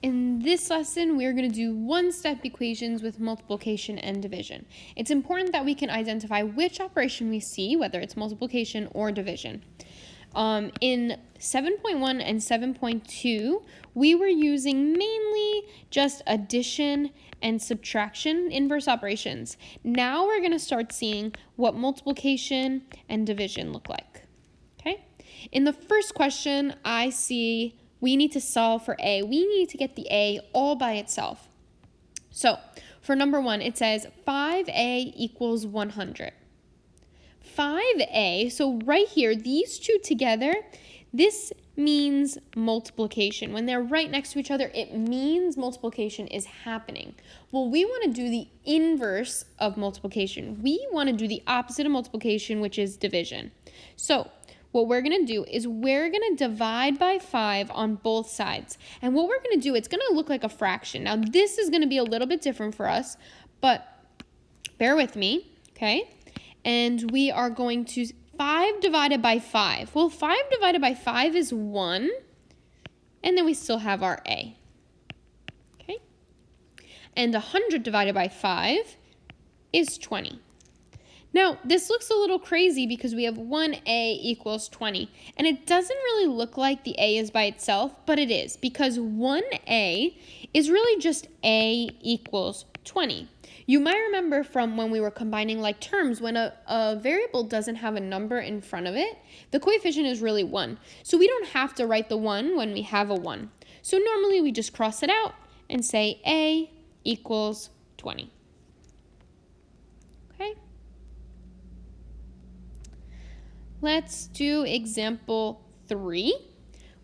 In this lesson, we're going to do one-step equations with multiplication and division. It's important that we can identify which operation we see, whether it's multiplication or division. In 7.1 and 7.2, we were using mainly just addition and subtraction, inverse operations. Now we're going to start seeing what multiplication and division look like. Okay? In the first question, I see we need to solve for a. We need to get the a all by itself. So for number 1, it says 5a equals 100. 5a, so right here, these two together, this means multiplication. When they're right next to each other, it means multiplication is happening. Well, we want to do the inverse of multiplication. We want to do the opposite of multiplication, which is division. So what we're going to do is we're going to divide by 5 on both sides. And what we're going to do, it's going to look like a fraction. Now, this is going to be a little bit different for us, but bear with me, okay? And we are going to 5 divided by 5. Well, 5 divided by 5 is 1, and then we still have our a, okay? And 100 divided by 5 is 20. Now, this looks a little crazy because we have 1a equals 20, and it doesn't really look like the a is by itself, but it is, because 1a is really just a equals 20. You might remember from when we were combining like terms, when a variable doesn't have a number in front of it, the coefficient is really 1. So we don't have to write the 1 when we have a 1. So normally we just cross it out and say a equals 20. Okay? Let's do example 3.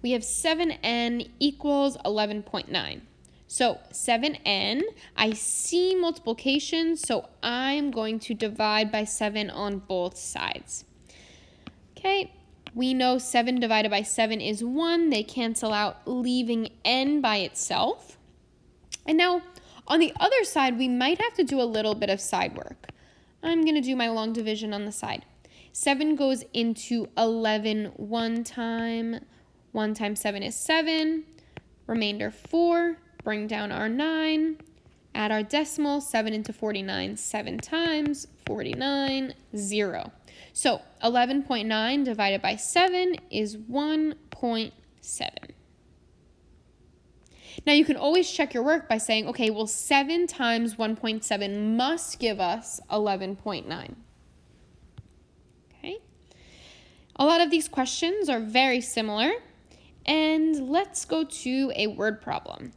We have 7n equals 11.9. So 7n, I see multiplication, so I'm going to divide by 7 on both sides. Okay, we know 7 divided by 7 is 1. They cancel out, leaving n by itself. And now, on the other side, we might have to do a little bit of side work. I'm going to do my long division on the side. 7 goes into 11 one time. 1 times 7 is 7. Remainder 4. Bring down our 9. Add our decimal. 7 into 49. 7 times 49, 0. So 11.9 divided by 7 is 1.7. Now you can always check your work by saying, okay, well 7 times 1.7 must give us 11.9. A lot of these questions are very similar, and let's go to a word problem.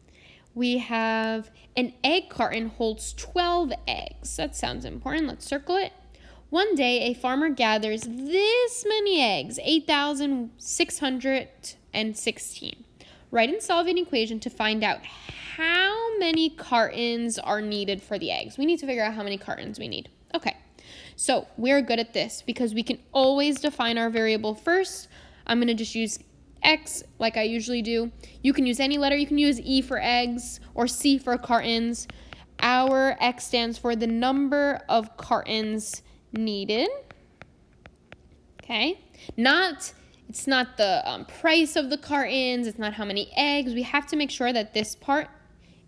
We have an egg carton holds 12 eggs. That sounds important. Let's circle it. One day, a farmer gathers this many eggs, 8,616. Write and solve an equation to find out how many cartons are needed for the eggs. We need to figure out how many cartons we need. Okay. So we're good at this because we can always define our variable first. I'm going to just use X like I usually do. You can use any letter. You can use E for eggs or C for cartons. Our X stands for the number of cartons needed. Okay? It's not the price of the cartons. It's not how many eggs. We have to make sure that this part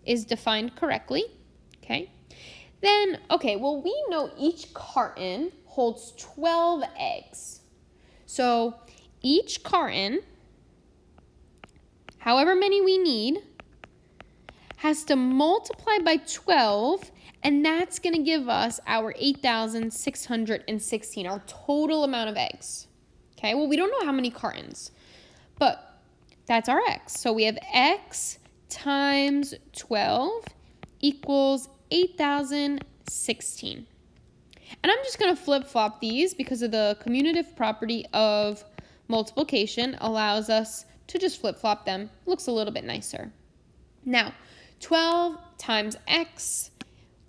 is defined correctly. Okay? Then, okay, well, we know each carton holds 12 eggs. So each carton, however many we need, has to multiply by 12, and that's going to give us our 8,616, our total amount of eggs. Okay, well, we don't know how many cartons, but that's our X. So we have X times 12 equals 8,016. And I'm just going to flip-flop these because of the commutative property of multiplication allows us to just flip-flop them. Looks a little bit nicer. Now, 12 times X,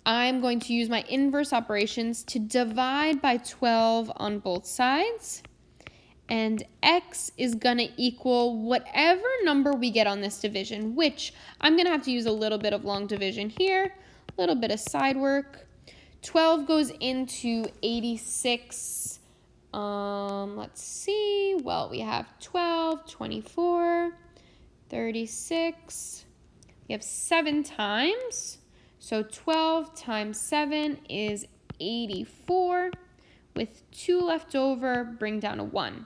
I'm going to use my inverse operations to divide by 12 on both sides. And X is going to equal whatever number we get on this division, which I'm going to have to use a little bit of long division here. A little bit of side work. 12 goes into 86. Let's see. Well, we have 12, 24, 36. We have 7 times. So 12 times 7 is 84. With 2 left over, bring down a 1.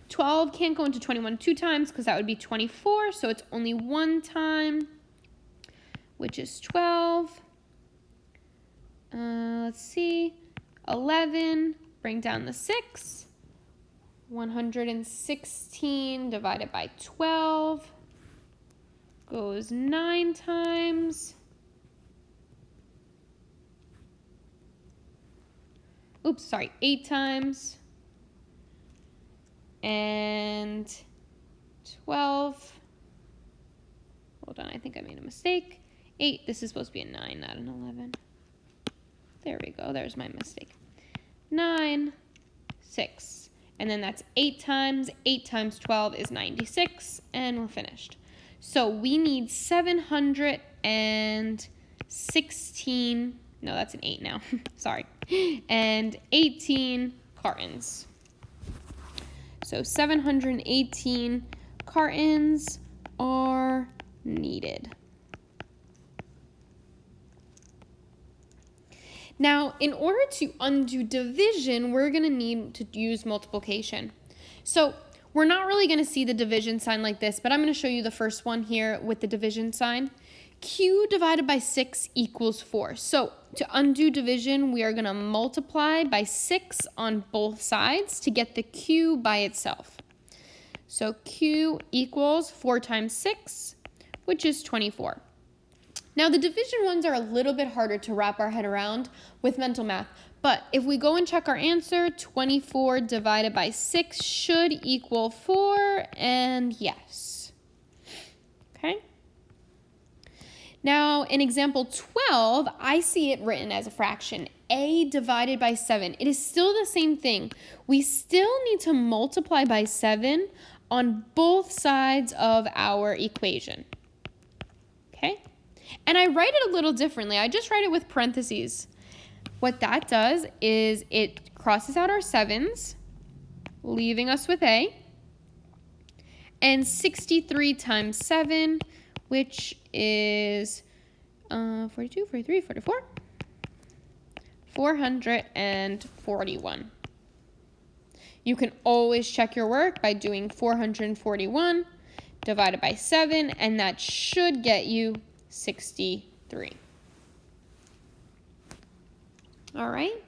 12 can't go into 21 2 times because that would be 24. So it's only 1 time, which is 12. Let's see. 11, bring down the 6. 116 divided by 12 goes 9 times. Oops, sorry, 8 times. And 12. Hold on, I think I made a mistake. 8, this is supposed to be a 9, not an 11. There we go, there's my mistake. 9, 6. And then that's 8 times 12 is 96, and we're finished. So we need 716, no, that's an 8 now, sorry, and 18 cartons. So 718 cartons are needed. Now, in order to undo division, we're going to need to use multiplication. So we're not really going to see the division sign like this, but I'm going to show you the first one here with the division sign. Q divided by 6 equals 4. So to undo division, we are going to multiply by 6 on both sides to get the Q by itself. So Q equals 4 times 6, which is 24. Now the division ones are a little bit harder to wrap our head around with mental math, but if we go and check our answer, 24 divided by 6 should equal 4, and yes. Okay? Now in example 12, I see it written as a fraction, a divided by 7. It is still the same thing. We still need to multiply by 7 on both sides of our equation. Okay? And I write it a little differently. I just write it with parentheses. What that does is it crosses out our 7s, leaving us with a, and 63 times 7, which is 42, 43, 44, 441. You can always check your work by doing 441 divided by 7, and that should get you 63. All right.